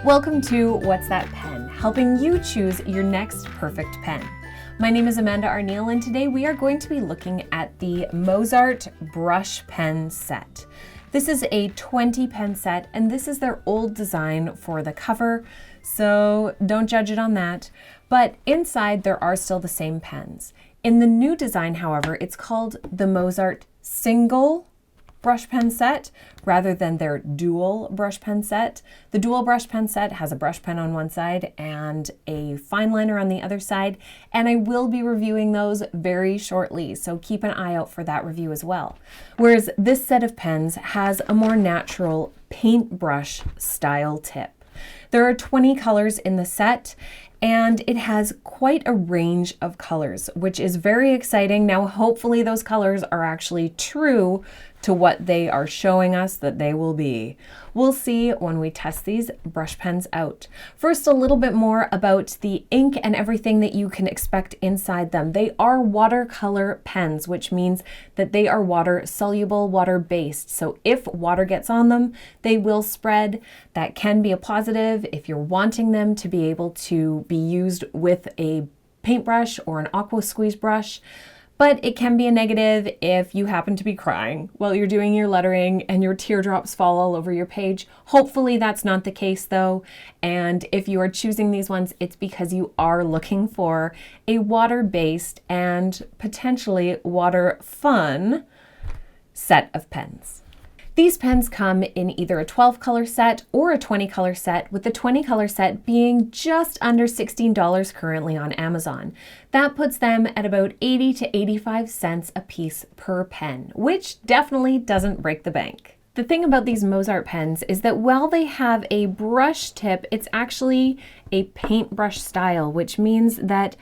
Welcome to What's That Pen, helping you choose your next perfect pen. My name is Amanda Arneill, and today we are going to be looking at the MozArt brush pen set. This is a 20 pen set, and this is their old design for the cover, so don't judge it on that. But inside there are still the same pens. In the new design, however, it's called the MozArt single brush pen set rather than their dual brush pen set. The dual brush pen set has a brush pen on one side and a fine liner on the other side, and I will be reviewing those very shortly, so keep an eye out for that review as well. Whereas this set of pens has a more natural paintbrush style tip. There are 20 colors in the set, and it has quite a range of colors, which is very exciting. Now, hopefully those colors are actually true to what they are showing us that they will be. We'll see when we test these brush pens out. First, a little bit more about the ink and everything that you can expect inside them. They are watercolor pens, which means that they are water soluble, water based. So if water gets on them, they will spread. That can be a positive if you're wanting them to be able to be used with a paintbrush or an aqua squeeze brush. But it can be a negative if you happen to be crying while you're doing your lettering and your teardrops fall all over your page. Hopefully that's not the case though. And if you are choosing these ones, it's because you are looking for a water-based and potentially water fun set of pens. These pens come in either a 12 color set or a 20 color set, with the 20 color set being just under $16 currently on Amazon. That puts them at about 80 to 85 cents a piece per pen, which definitely doesn't break the bank. The thing about these MozArt pens is that while they have a brush tip, it's actually a paintbrush style, which means that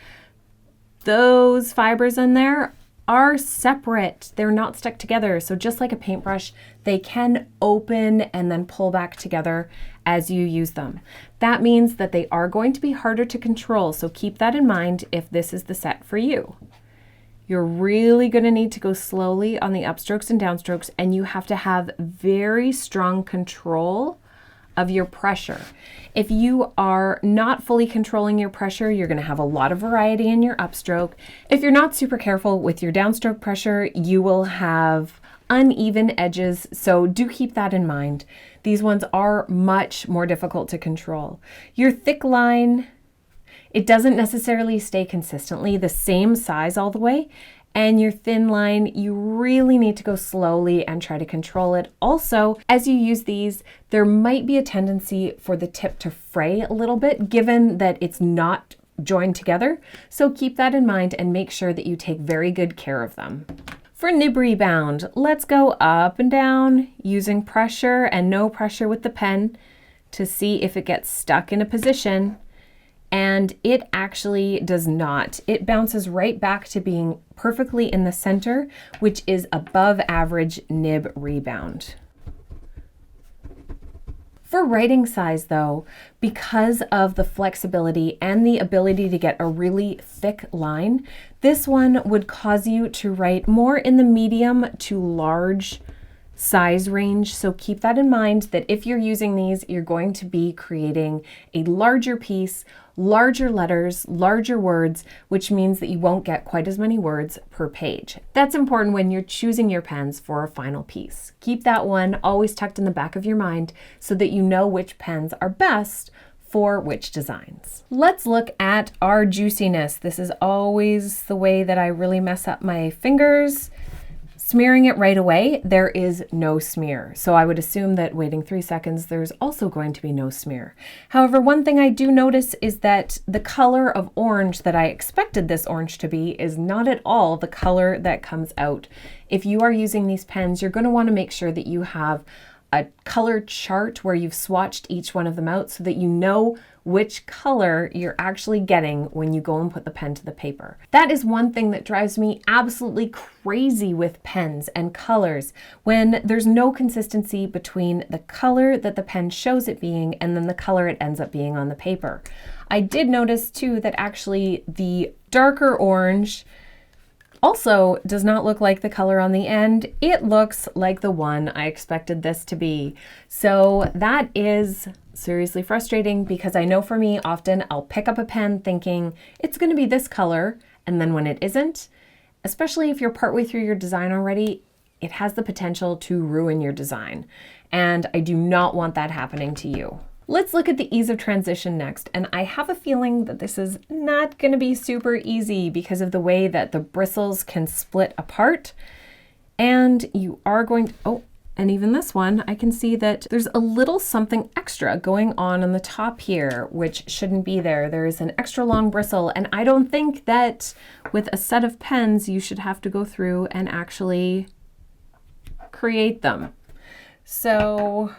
those fibers in there are separate. They're not stuck together. So just like a paintbrush, they can open and then pull back together as you use them. That means that they are going to be harder to control. So keep that in mind if this is the set for you. You're really going to need to go slowly on the upstrokes and downstrokes, and you have to have very strong control of your pressure. If you are not fully controlling your pressure, you're going to have a lot of variety in your upstroke. If you're not super careful with your downstroke pressure, you will have uneven edges, so do keep that in mind. These ones are much more difficult to control. Your thick line, it doesn't necessarily stay consistently the same size all the way. And your thin line, you really need to go slowly and try to control it. Also, as you use these, there might be a tendency for the tip to fray a little bit, given that it's not joined together. So keep that in mind and make sure that you take very good care of them. For nib rebound, let's go up and down using pressure and no pressure with the pen to see if it gets stuck in a position. And it actually does not. It bounces right back to being perfectly in the center, which is above average nib rebound. For writing size though, because of the flexibility and the ability to get a really thick line, this one would cause you to write more in the medium to large size range. So keep that in mind that if you're using these, you're going to be creating a larger piece, larger letters, larger words, which means that you won't get quite as many words per page. That's important when you're choosing your pens for a final piece. Keep that one always tucked in the back of your mind so that you know which pens are best for which designs. Let's look at our juiciness. This is always the way that I really mess up my fingers. Smearing it right away, there is no smear. So I would assume that waiting 3 seconds, there's also going to be no smear. However, one thing I do notice is that the color of orange that I expected this orange to be is not at all the color that comes out. If you are using these pens, you're going to want to make sure that you have a color chart where you've swatched each one of them out so that you know which color you're actually getting when you go and put the pen to the paper. That is one thing that drives me absolutely crazy with pens and colors, when there's no consistency between the color that the pen shows it being and then the color it ends up being on the paper. I did notice too that actually the darker orange also does not look like the color on the end. It looks like the one I expected this to be. So that is seriously frustrating, because I know for me, often I'll pick up a pen thinking it's going to be this color, and then when it isn't, especially if you're partway through your design already, it has the potential to ruin your design. And I do not want that happening to you. Let's look at the ease of transition next, and I have a feeling that this is not going to be super easy because of the way that the bristles can split apart, and you are going to, oh, and even this one, I can see that there's a little something extra going on the top here, which shouldn't be there. There is an extra long bristle, and I don't think that with a set of pens, you should have to go through and actually create them. So,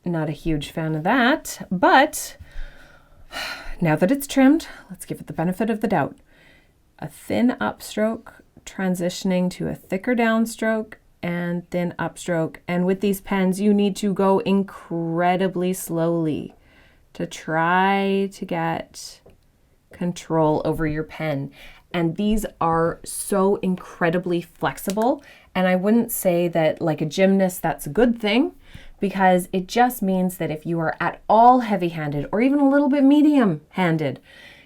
not a huge fan of that, but now that it's trimmed, let's give it the benefit of the doubt. A thin upstroke transitioning to a thicker downstroke and thin upstroke. And with these pens, you need to go incredibly slowly to try to get control over your pen. And these are so incredibly flexible. And I wouldn't say that like a gymnast, that's a good thing, because it just means that if you are at all heavy-handed or even a little bit medium-handed,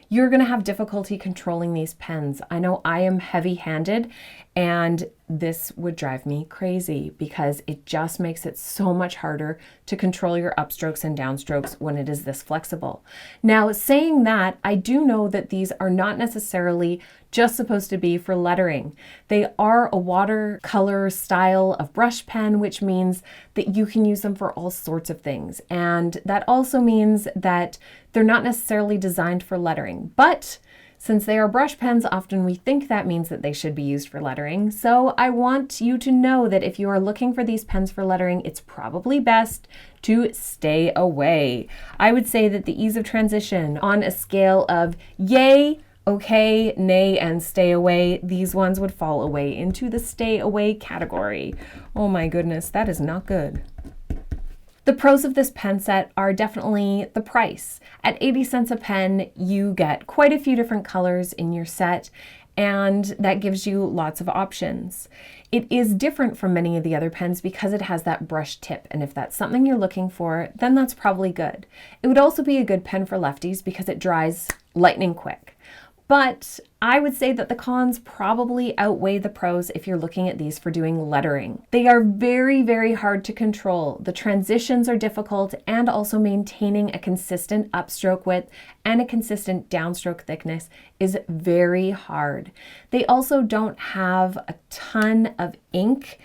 you're going to have difficulty controlling these pens. I know I am heavy-handed, and this would drive me crazy because it just makes it so much harder to control your upstrokes and downstrokes when it is this flexible. Now, saying that, I do know that these are not necessarily just supposed to be for lettering. They are a watercolor style of brush pen, which means that you can use them for all sorts of things. And that also means that they're not necessarily designed for lettering, but since they are brush pens, often we think that means that they should be used for lettering. So I want you to know that if you are looking for these pens for lettering, it's probably best to stay away. I would say that the ease of transition on a scale of yay, okay, nay, and stay away, these ones would fall away into the stay away category. Oh my goodness, that is not good. The pros of this pen set are definitely the price. At 80 cents a pen, you get quite a few different colors in your set, and that gives you lots of options. It is different from many of the other pens because it has that brush tip, and if that's something you're looking for, then that's probably good. It would also be a good pen for lefties because it dries lightning quick. But I would say that the cons probably outweigh the pros if you're looking at these for doing lettering. They are very, very hard to control. The transitions are difficult, and also maintaining a consistent upstroke width and a consistent downstroke thickness is very hard. They also don't have a ton of ink.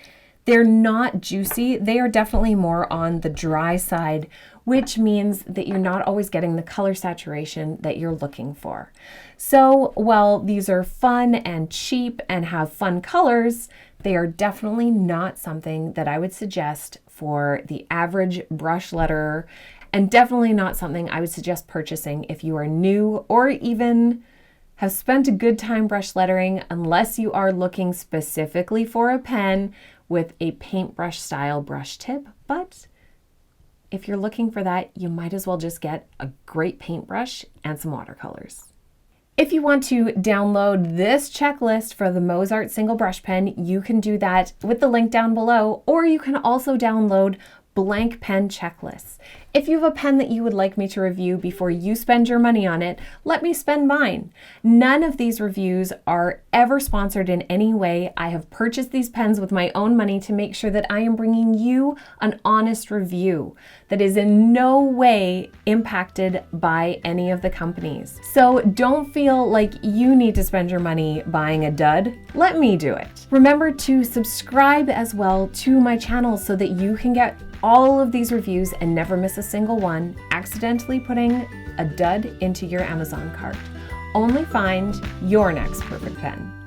They're not juicy. They are definitely more on the dry side, which means that you're not always getting the color saturation that you're looking for. So while these are fun and cheap and have fun colors, they are definitely not something that I would suggest for the average brush letterer, and definitely not something I would suggest purchasing if you are new or even have spent a good time brush lettering, unless you are looking specifically for a pen with a paintbrush style brush tip. But if you're looking for that, you might as well just get a great paintbrush and some watercolors. If you want to download this checklist for the MozArt single brush pen, you can do that with the link down below, or you can also download blank pen checklists. If you have a pen that you would like me to review before you spend your money on it, let me spend mine. None of these reviews are ever sponsored in any way. I have purchased these pens with my own money to make sure that I am bringing you an honest review that is in no way impacted by any of the companies. So don't feel like you need to spend your money buying a dud. Let me do it. Remember to subscribe as well to my channel so that you can get all of these reviews and never miss a single one, accidentally putting a dud into your Amazon cart. Only find your next perfect pen.